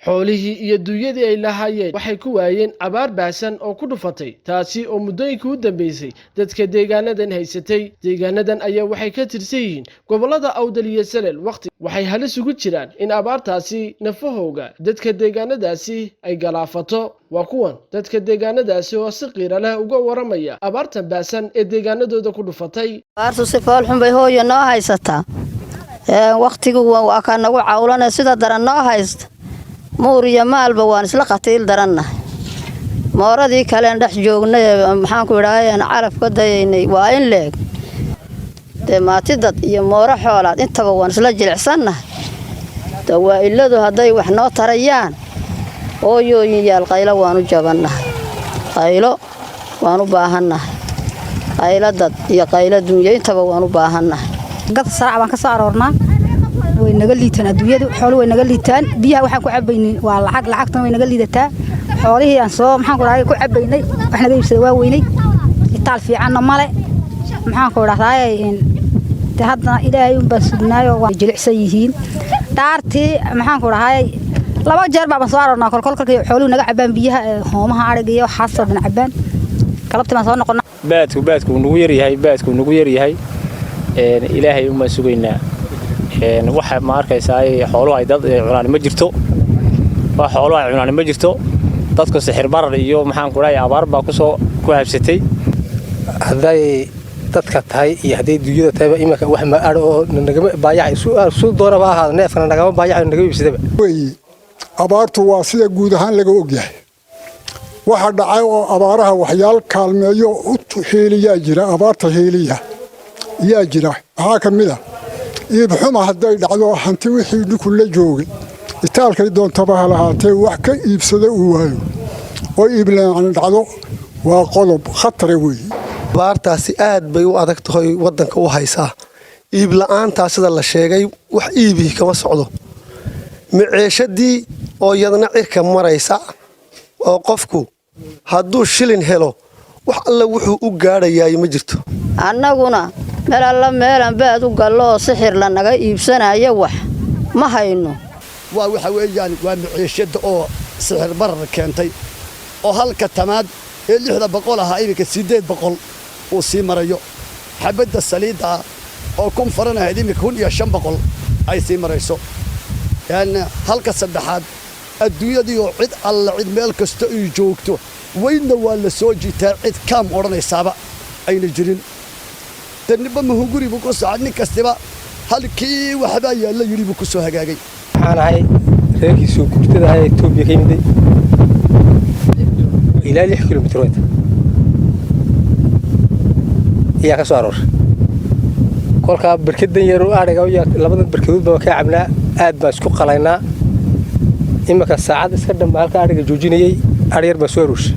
xoolihii iyo dunyadii ay lahaayeen waxay ku waayeen abaar baasan oo ku dhufatay taasi oo muddooyinkii u dambeysay dadka deegaanadan haysatay. Deegaanadan ayaa waxay ka tirsan yihiin gobollada Awdal iyo Salel. Waqti waxay halis ugu jiraan in abaartaasi nafahooga dadka deegaanadaasi ay galaafato. waa kuwan dadka deegaanadaasi oo si qiiro leh uga waramaya abaartan baasan ee deegaanadooda ku dhufatay. abaartu si fool xun bay hooyo noo haysataa. waqtigu waa ka nagu cawlanay sida daran noo haysta. muuriya maalba waan isla qatiil darannahay. mooradii kale dhex joognay maxaan ku idhaahdeen calaf ka dayaynay waa in leeg. maatidad iyo mooro xoolaad intaba waan isla jilicsannahay. dawaa'iladu hadday wax noo tarayaan ooyooyin yaal qaylo waanu jabannahay. qaylo waanu baahannahay. qaylo dad iyo qaylo dunya intaba waanu baahannahay. gad saac baan ka soo aroornaa way naga liitaan adduunyadu xoolo way naga liitaan biyaha waxaan ku cabaynay waa lacagtan way naga liidataa xoolihii aan soo maxaan ku raayay ku cabaynay wax naga iibsaday waa weynay itaal fiicanna male maxaan ku raayay in haddana ilaahay un baa sugnaayo waa jilicsan yihiin dhaartii maxaan ku raayay laba jeer baan soo aroornaa kolkolkii xooluhu naga cabaan biyaha hoomaha ariga iyo xaasad na cabaan qalabtii ma soo noqonaa baadku nagu yar yahay ilaahay uma sugaynaa waxa ma arkaysaa xooluhu ay dad cunaan ma jirto wax xooluhu ay cunaan ma jirto dadku sixir barar iyo maxaan ku raayay abaar baa ku habsatay haday dadka tahay iyo haday dunyada tahay imaka wax ma aad oo naga baayacay soo dooraba ahaa neefna naga baayacay naga iibsadaba abaartu waa sida guud ahaan laga ogyahay waxa dhacay oo abaaraha waxyaal kaalmeeyo u heeliyaa jira abaarta heeliya yaa jira waxa kamid ah iibxuma haday dhacdo hanti wixii dhulku la joogay itaalkay doontaba halahaatee wax ka iibsada uu waayo oo iiblaan dhacdo waa qodob khatar weey abaartaasi aad bay u adag tahay wadanka u haysaa iib la'aanta sida la sheegay wax iibi kama socdo maciishadii oo yadna cirka maraysa oo qofku hadduu shilin helo wax alla wuxuu u gaadhayaa ma jirto annaguna meel alla meelan baad u gallo sixir la naga iibsanayo wax ma hayno waxa weeyaan waa maciishada oo sixir barar keentay oo halka tamaad ee 600 ah iminka 800 uu sii marayo xabada saliida oo kun faranayd iminka 1500 ay sii marayso yani halka saddexaad adduunyadii oo cid alla cid meel kasta ay joogto wayna waa la soo jiitaa cid kaam oranaysaaba ayna jirin tanba mahunguri buu ku socod nin kastaba halkii waxba yaala yiri buu ku soo hagaagay waxaan ahay reerkiisu kurtada ay Itoobiya ka yimid ilaa 6 kilomitir iyaa ka soo aroor kolka barkadan yar oo ariga iyo labada barkadood baa ka cabnaa aad baa isku qalaynaa imaka saacad iska dhanba halka ariga joojinayay ari yar baa soo aruush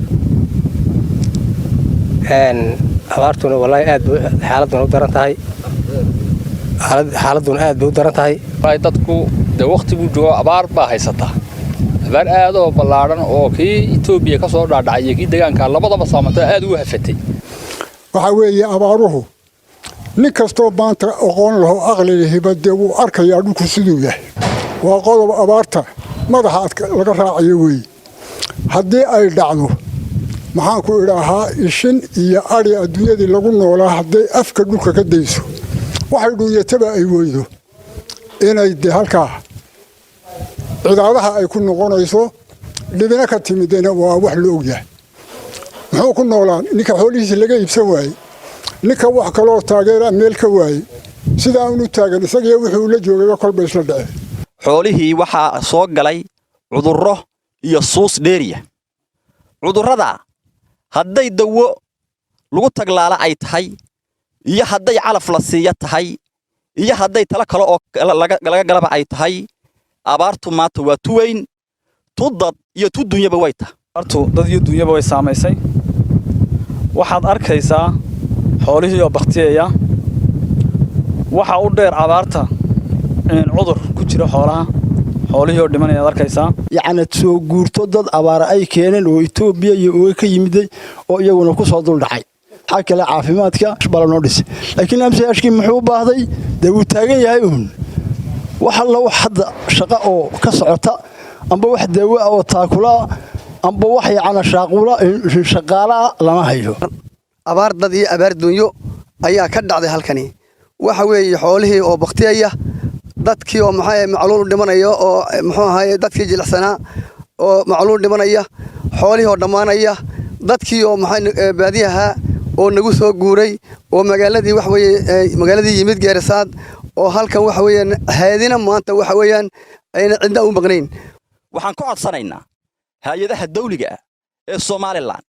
abaartuna wallahi aad xaaladuna u daran tahay xaaladuna aad bay u daran tahay dadku waqtigu joogo abaar baa haysata abaar aad oo ballaaran oo kii Itoobiya ka soo dhaadhacay kii deegaanka labadaba saameeyay aad u hafatay waxa weeye abaaruhu nin kastoo baanta aqoon laho aqli hibada uu arkayaa dhulku siduu yahay waa qodob abaarta madaxa laga raacayo weey haddii ay dhacdo maxaan ku idhaahaa ishin iyo ari adduunyadii lagu noolaa hadday afka dhulka ka dayso waxay dhuyataba ay weydo inay de halkaa cidaadaha ay ku noqonayso dhibina ka timidena waa wax la ogyahay muxuu ku noolaan ninka xoolihiisa laga iibsan waayey ninka wax kaloo taageera meel ka waayey sidaa unu taagan isaga wuxuu la joogay kolba isla dhacay xoolihii waxaa soo galay cudurro iyo suus dheeriya cudurrada hadday dawo lagu taglaala ay tahay iyo hadday calaf la siiya tahay iyo hadday tala kale oo laga galaba ay tahay abaartu maanta waa tuweyn tudad iyo tudunyaba way tahay abaartu dad iyo dunyaba way saameysay waxaad arkaysaa xoolihii oo baqtiyaya waxa u dheer abaarta in cudur ku jira xoolihii oo dhimanaya arkaysaa yacni soo guurto dad abaar ay keeneen oo Itoobiya iyo oo ka yimiday oo iyaguna ku soo dul dhacay xakala caafimaadka balanoo dhis laakiin amsaashkii muxuu baahday dad uu taagan yahay waxa la hadda shaqo oo ka socota amba wax daawo ah oo taakula amba wax yacni shaqaala lama hayo abaar dad iyo abaar dunyo ayaa ka dhacday halkani waxa weeye xoolihii oo baqtiyaya dadkii oo macluul dhimanaya oo muxuu ahaay dadkii jilicsanaa oo macluul dhimanaya xoolihii oo dhamaanaya dadkii oo baadiyaha oo nagu soo guuray oo magaaladii wax weeye magaaladii yimid Geerisaad oo halkan wax weeyaan haadina maanta wax weeyaan ayna cidna u maqnayn waxaan ku codsanaynaa hay'adaha dawliga ah ee Soomaaliland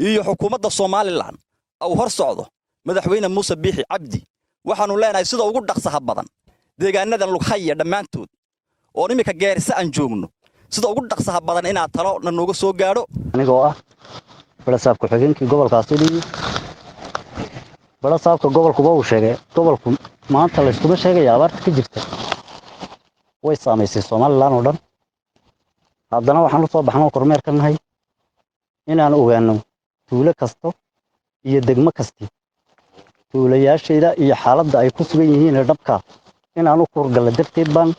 iyo xukuumadda Soomaaliland oo hor socdo madaxweyne Muuse Biixi Cabdi waxaanu leenahay sida ugu dhaqsaha badan deegaanadan Lughaya dhamaantood oo nimika Geerisa aan joogno sida ugu dhaqsaha badan inaad talo nooga soo gaadho anigoo ah balasaabka xigeenkii gobolkaasi dhigi balasaabka gobolku uu sheegay gobolku maanta la isku sheegay abaarta ka jirta way saameysay Soomaaliland oo dhan haddana waxaan u soo baxnaa kormeer ka nahay inaan ogaano tuulo kasto iyo degmo kasta tuulayaasheeda iyo xaaladda ay ku sugan yihiin dhabka inaan u kurgala darteed baan